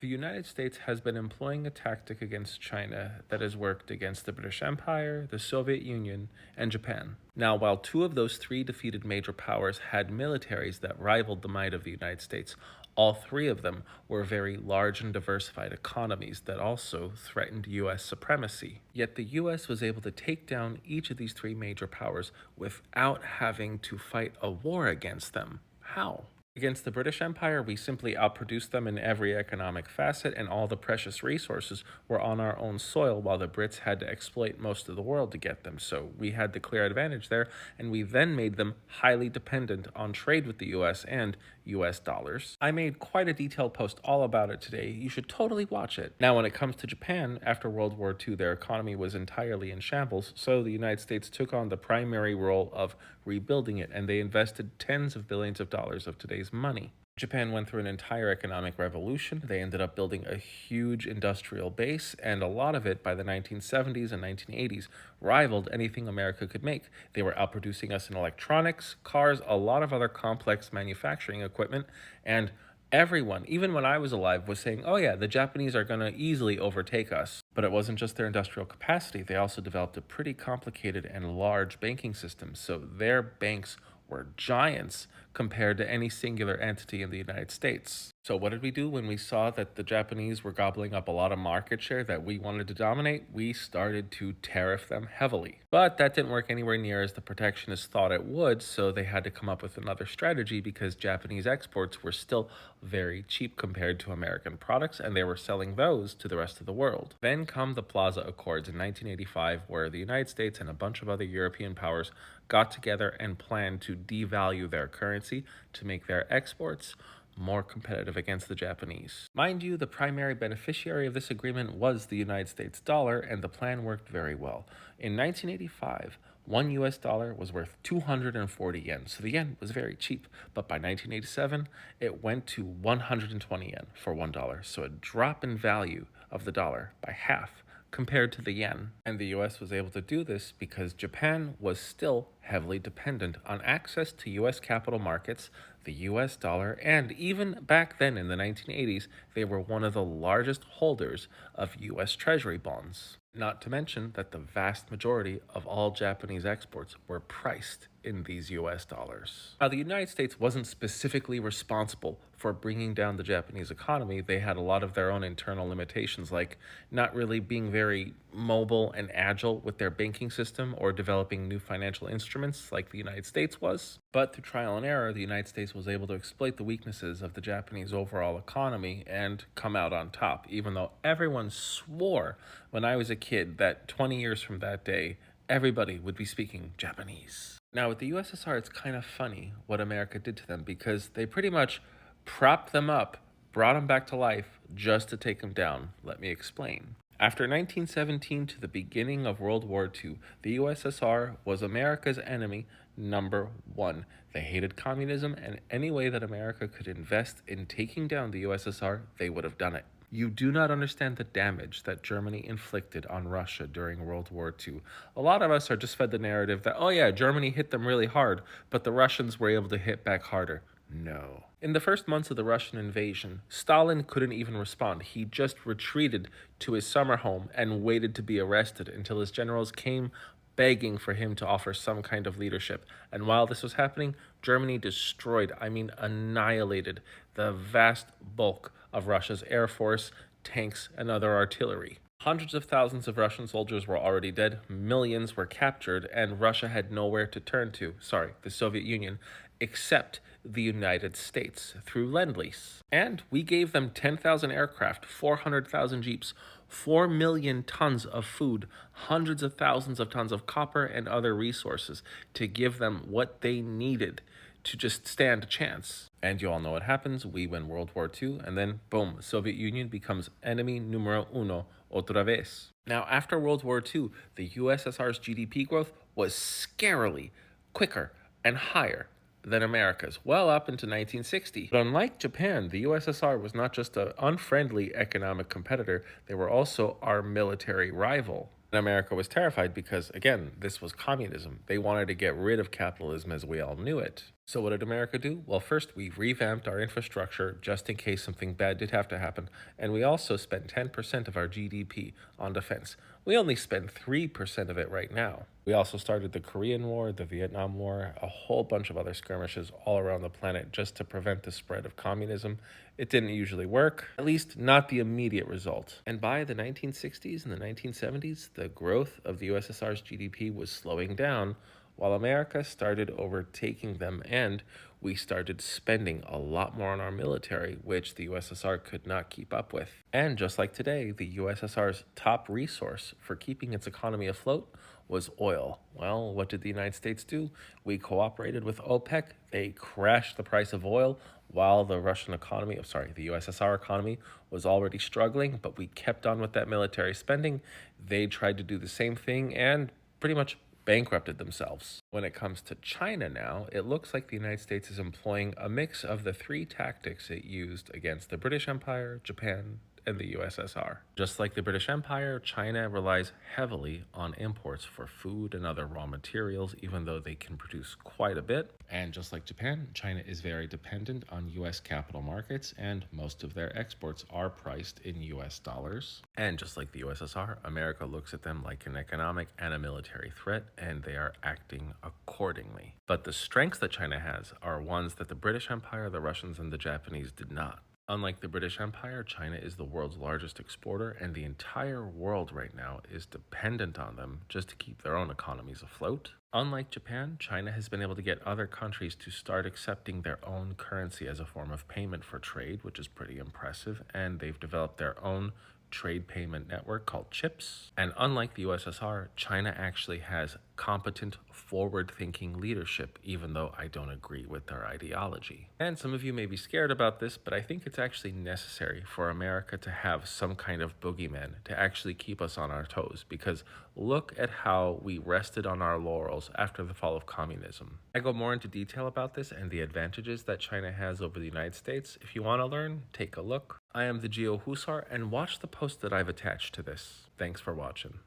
The United States has been employing a tactic against China that has worked against the British Empire, the Soviet Union, and Japan. Now, while two of those three defeated major powers had militaries that rivaled the might of the United States, all three of them were very large and diversified economies that also threatened U.S. supremacy. Yet the U.S. was able to take down each of these three major powers without having to fight a war against them. How? Against the British Empire, we simply outproduced them in every economic facet, and all the precious resources were on our own soil, while the Brits had to exploit most of the world to get them. So we had the clear advantage there, and we then made them highly dependent on trade with the US and US dollars. I made quite a detailed post all about it today. You should totally watch it. Now, when it comes to Japan, after World War II, their economy was entirely in shambles, so the United States took on the primary role of rebuilding it, and they invested tens of billions of dollars of today's money. Japan went through an entire economic revolution. They ended up building a huge industrial base, and a lot of it by the 1970s and 1980s rivaled anything America could make. They were outproducing us in electronics, cars, a lot of other complex manufacturing equipment, and everyone, even when I was alive, was saying, oh yeah, the Japanese are going to easily overtake us. But it wasn't just their industrial capacity. They also developed a pretty complicated and large banking system. So their banks were giants compared to any singular entity in the United States. So what did we do when we saw that the Japanese were gobbling up a lot of market share that we wanted to dominate? We started to tariff them heavily. But that didn't work anywhere near as the protectionists thought it would, so they had to come up with another strategy because Japanese exports were still very cheap compared to American products, and they were selling those to the rest of the world. Then come the Plaza Accords in 1985, where the United States and a bunch of other European powers got together and planned to devalue their currency to make their exports more competitive against the Japanese. Mind you, the primary beneficiary of this agreement was the United States dollar, and the plan worked very well. In 1985, one US dollar was worth 240 yen, so the yen was very cheap. But by 1987, it went to 120 yen for $1, so a drop in value of the dollar by half compared to the yen. And the US was able to do this because Japan was still heavily dependent on access to US capital markets, the US dollar, and even back then in the 1980s, they were one of the largest holders of US Treasury bonds. Not to mention that the vast majority of all Japanese exports were priced in these US dollars. Now, the United States wasn't specifically responsible for bringing down the Japanese economy. They had a lot of their own internal limitations, like not really being very mobile and agile with their banking system or developing new financial instruments like the United States was. But through trial and error, the United States was able to exploit the weaknesses of the Japanese overall economy and come out on top, even though everyone swore when I was a kid that 20 years from that day, everybody would be speaking Japanese. Now, with the USSR, it's kind of funny what America did to them because they pretty much propped them up, brought them back to life just to take them down. Let me explain. After 1917 to the beginning of World War II, the USSR was America's enemy number one. They hated communism, and any way that America could invest in taking down the USSR, they would have done it. You do not understand the damage that Germany inflicted on Russia during World War II. A lot of us are just fed the narrative that, oh yeah, Germany hit them really hard, but the Russians were able to hit back harder. No. In the first months of the Russian invasion, Stalin couldn't even respond. He just retreated to his summer home and waited to be arrested until his generals came begging for him to offer some kind of leadership. And while this was happening, Germany destroyed, annihilated the vast bulk of Russia's air force, tanks, and other artillery. Hundreds of thousands of Russian soldiers were already dead, millions were captured, and Russia had nowhere to turn to, the Soviet Union, except the United States through Lend-Lease. And we gave them 10,000 aircraft, 400,000 jeeps, 4 million tons of food, hundreds of thousands of tons of copper and other resources to give them what they needed to just stand a chance. And you all know what happens. We win World War II, and then boom, Soviet Union becomes enemy numero uno otra vez. Now, after World War II, the USSR's GDP growth was scarily quicker and higher than America's, well up into 1960. But unlike Japan, the USSR was not just an unfriendly economic competitor, they were also our military rival. And America was terrified because, again, this was communism. They wanted to get rid of capitalism as we all knew it. So, what did America do? Well, first, we revamped our infrastructure just in case something bad did have to happen. And we also spent 10% of our GDP on defense. We only spend 3% of it right now. We also started the Korean War, the Vietnam War, a whole bunch of other skirmishes all around the planet just to prevent the spread of communism. It didn't usually work, at least not the immediate result. And by the 1960s and the 1970s, the growth of the USSR's GDP was slowing down, while America started overtaking them, and we started spending a lot more on our military, which the USSR could not keep up with. And just like today, the USSR's top resource for keeping its economy afloat was oil. Well, what did the United States do? We cooperated with OPEC. They crashed the price of oil while the the USSR economy was already struggling, but we kept on with that military spending. They tried to do the same thing and pretty much bankrupted themselves. When it comes to China now, it looks like the United States is employing a mix of the three tactics it used against the British Empire, Japan, and the USSR. Just like the British Empire, China relies heavily on imports for food and other raw materials, even though they can produce quite a bit. And just like Japan, China is very dependent on US capital markets, and most of their exports are priced in US dollars. And just like the USSR, America looks at them like an economic and a military threat, and they are acting accordingly. But the strengths that China has are ones that the British Empire, the Russians, and the Japanese did not. Unlike the British Empire, China is the world's largest exporter, and the entire world right now is dependent on them just to keep their own economies afloat. Unlike Japan, China has been able to get other countries to start accepting their own currency as a form of payment for trade, which is pretty impressive, and they've developed their own trade payment network called CHIPS. And unlike the USSR, China actually has competent, forward-thinking leadership, even though I don't agree with their ideology. And some of you may be scared about this, but I think it's actually necessary for America to have some kind of boogeyman to actually keep us on our toes, because look at how we rested on our laurels after the fall of communism. I go more into detail about this and the advantages that China has over the United States. If you want to learn, take a look. I am the Geo Husar, and watch the post that I've attached to this. Thanks for watching.